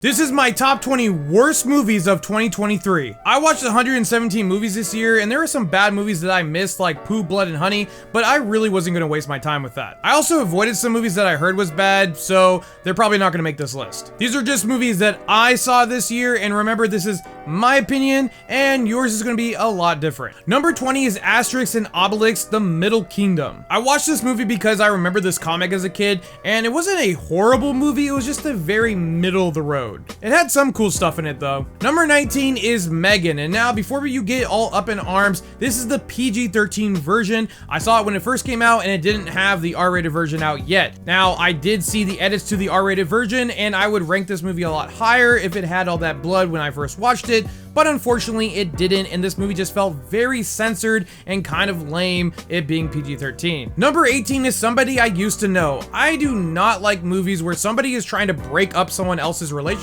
This is my top 20 worst movies of 2023. I watched 117 movies this year, and there are some bad movies that I missed, like Pooh, Blood, and Honey, but I really wasn't gonna waste my time with that. I also avoided some movies that I heard was bad, so they're probably not gonna make this list. These are just movies that I saw this year, and remember, this is my opinion, and yours is gonna be a lot different. Number 20 is Asterix and Obelix, The Middle Kingdom. I watched this movie because I remember this comic as a kid, and it wasn't a horrible movie, it was just a very middle of the road. It had some cool stuff in it though. Number 19 is Megan, and now before you get all up in arms, this is the PG-13 version. I saw it when it first came out and it didn't have the R-rated version out yet. Now, I did see the edits to the R-rated version, and I would rank this movie a lot higher if it had all that blood when I first watched it, but unfortunately it didn't, and this movie just felt very censored and kind of lame, it being PG-13. Number 18 is Somebody I Used to Know. I do not like movies where somebody is trying to break up someone else's relationship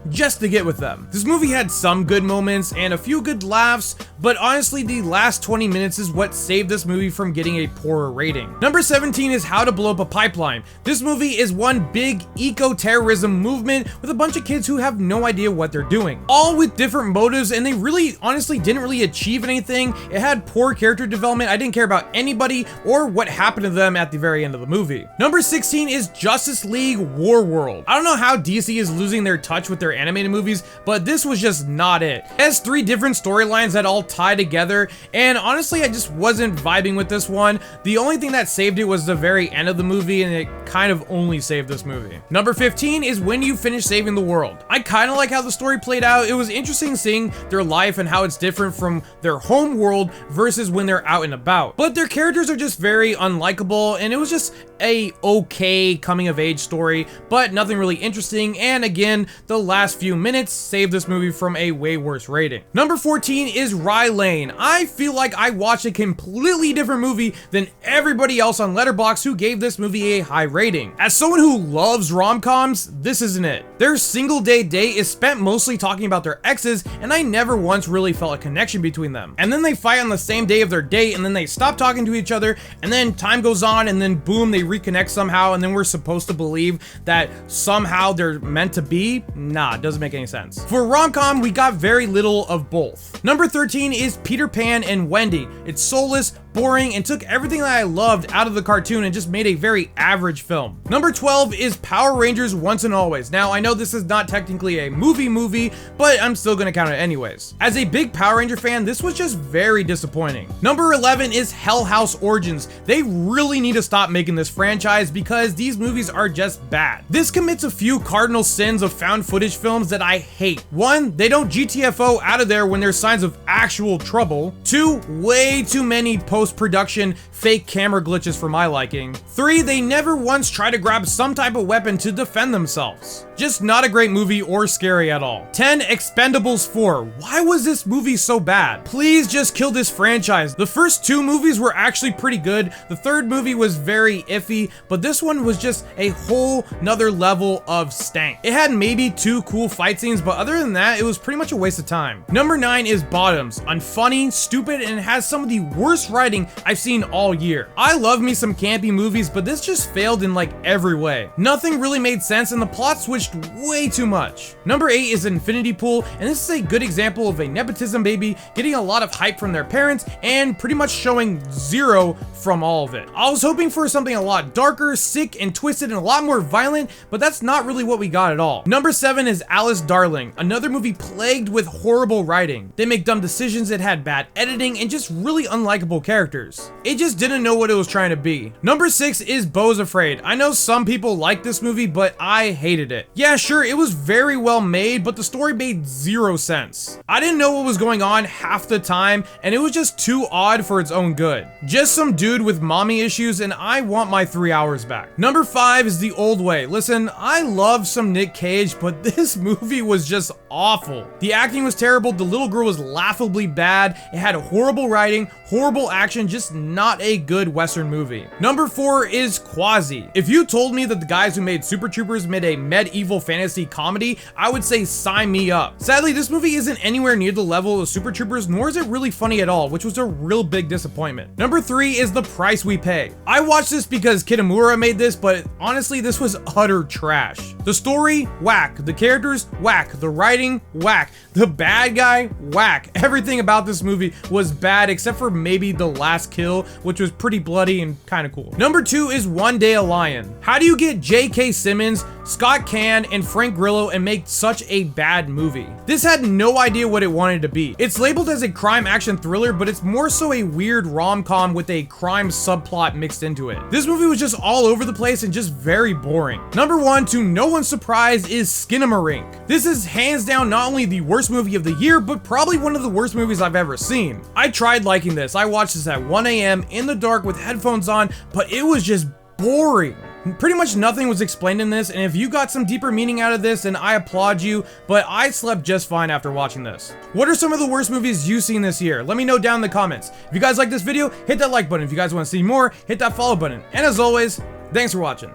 just to get with them. This movie had some good moments and a few good laughs, but honestly the last 20 minutes is what saved this movie from getting a poorer rating. Number 17 is How to Blow Up a Pipeline. This movie is one big eco-terrorism movement with a bunch of kids who have no idea what they're doing, all with different motives, and they really honestly didn't really achieve anything. It had poor character development. I didn't care about anybody or what happened to them at the very end of the movie. Number 16 is Justice League War World. I don't know how DC is losing their touch with their animated movies, but this was just not it. It has 3 different storylines that all tie together, and honestly I just wasn't vibing with this one. The only thing that saved it was the very end of the movie, and it kind of only saved this movie. Number 15 is When You Finish Saving the World. I kind of like how the story played out. It was interesting seeing their life and how it's different from their home world versus when they're out and about. But their characters are just very unlikable, and it was just a okay coming of age story, but nothing really interesting, and again, the last few minutes saved this movie from a way worse rating. Number 14 is Rye Lane. I feel like I watched a completely different movie than everybody else on Letterboxd who gave this movie a high rating. As someone who loves rom-coms, this isn't it. Their single day date is spent mostly talking about their exes, and I never once really felt a connection between them. And then they fight on the same day of their date, and then they stop talking to each other, and then time goes on, and then boom, they reconnect somehow, and then we're supposed to believe that somehow they're meant to be? Nah, it doesn't make any sense. For rom-com, we got very little of both. Number 13 is Peter Pan and Wendy. It's soulless, boring, and took everything that I loved out of the cartoon and just made a very average film. Number 12 is Power Rangers Once and Always. Now, I know this is not technically a movie, but I'm still gonna count it anyways. As a big Power Ranger fan, this was just very disappointing. Number 11 is Hell House Origins. They really need to stop making this franchise because these movies are just bad. This commits a few cardinal sins of found footage films that I hate. 1, they don't GTFO out of there when there's signs of actual trouble. 2, way too many post-production fake camera glitches for my liking. 3, they never once try to grab some type of weapon to defend themselves. Just not a great movie or scary at all. 10, Expendables 4. Why was this movie so bad? Please just kill this franchise. The first 2 movies were actually pretty good. The third movie was very iffy, but this one was just a whole nother level of stank. It had maybe 2 cool fight scenes, but other than that, it was pretty much a waste of time. Number 9 is Bottoms. Unfunny, stupid, and it has some of the worst writing I've seen all year. I love me some campy movies, but this just failed in like every way. Nothing really made sense, and the plot switched way too much. Number 8 is Infinity Pool, and this is a good example of a nepotism baby getting a lot of hype from their parents and pretty much showing zero from all of it. I was hoping for something a lot darker, sick, and twisted, and a lot more violent, but that's not really what we got at all. Number 7 is Alice Darling, another movie plagued with horrible writing. They make dumb decisions, it had bad editing, and just really unlikable characters. It just didn't know what it was trying to be. Number 6 is Beau's Afraid. I know some people like this movie, but I hated it. Yeah, sure, it was very well made, but the story made 0 sense. I didn't know what was going on half the time, and it was just too odd for its own good. Just some dude with mommy issues, and I want my 3 hours back. Number 5 is The Old Way. Listen, I love some Nick Cage, but this movie was just awful. The acting was terrible, the little girl was laughably bad, it had horrible writing, horrible action, just not a good Western movie. Number 4 is Quasi. If you told me that the guys who made Super Troopers made a medieval fantasy comedy, I would say sign me up. Sadly, this movie isn't anywhere near the level of Super Troopers, nor is it really funny at all, which was a real big disappointment. Number 3 is The Price We Pay. I watched this because because Kitamura made this, but honestly, this was utter trash. The story, whack. The characters, whack. The writing, whack. The bad guy, whack. Everything about this movie was bad except for maybe the last kill, which was pretty bloody and kind of cool. Number 2 is One Day a Lion. How do you get J.K. Simmons, Scott Caan, and Frank Grillo and make such a bad movie? This had no idea what it wanted to be. It's labeled as a crime action thriller, but it's more so a weird rom-com with a crime subplot mixed into it. This movie was just all over the place and just very boring. Number 1, to no one's surprise, is Skinamarink. This is hands down not only the worst movie of the year, but probably one of the worst movies I've ever seen. I tried liking this. I watched this at 1 a.m. in the dark with headphones on, but it was just boring. Pretty much nothing was explained in this, and if you got some deeper meaning out of this, then I applaud you, but I slept just fine after watching this. What are some of the worst movies you've seen this year? Let me know down in the comments. If you guys like this video, hit that like button. If you guys want to see more, hit that follow button. And as always, thanks for watching.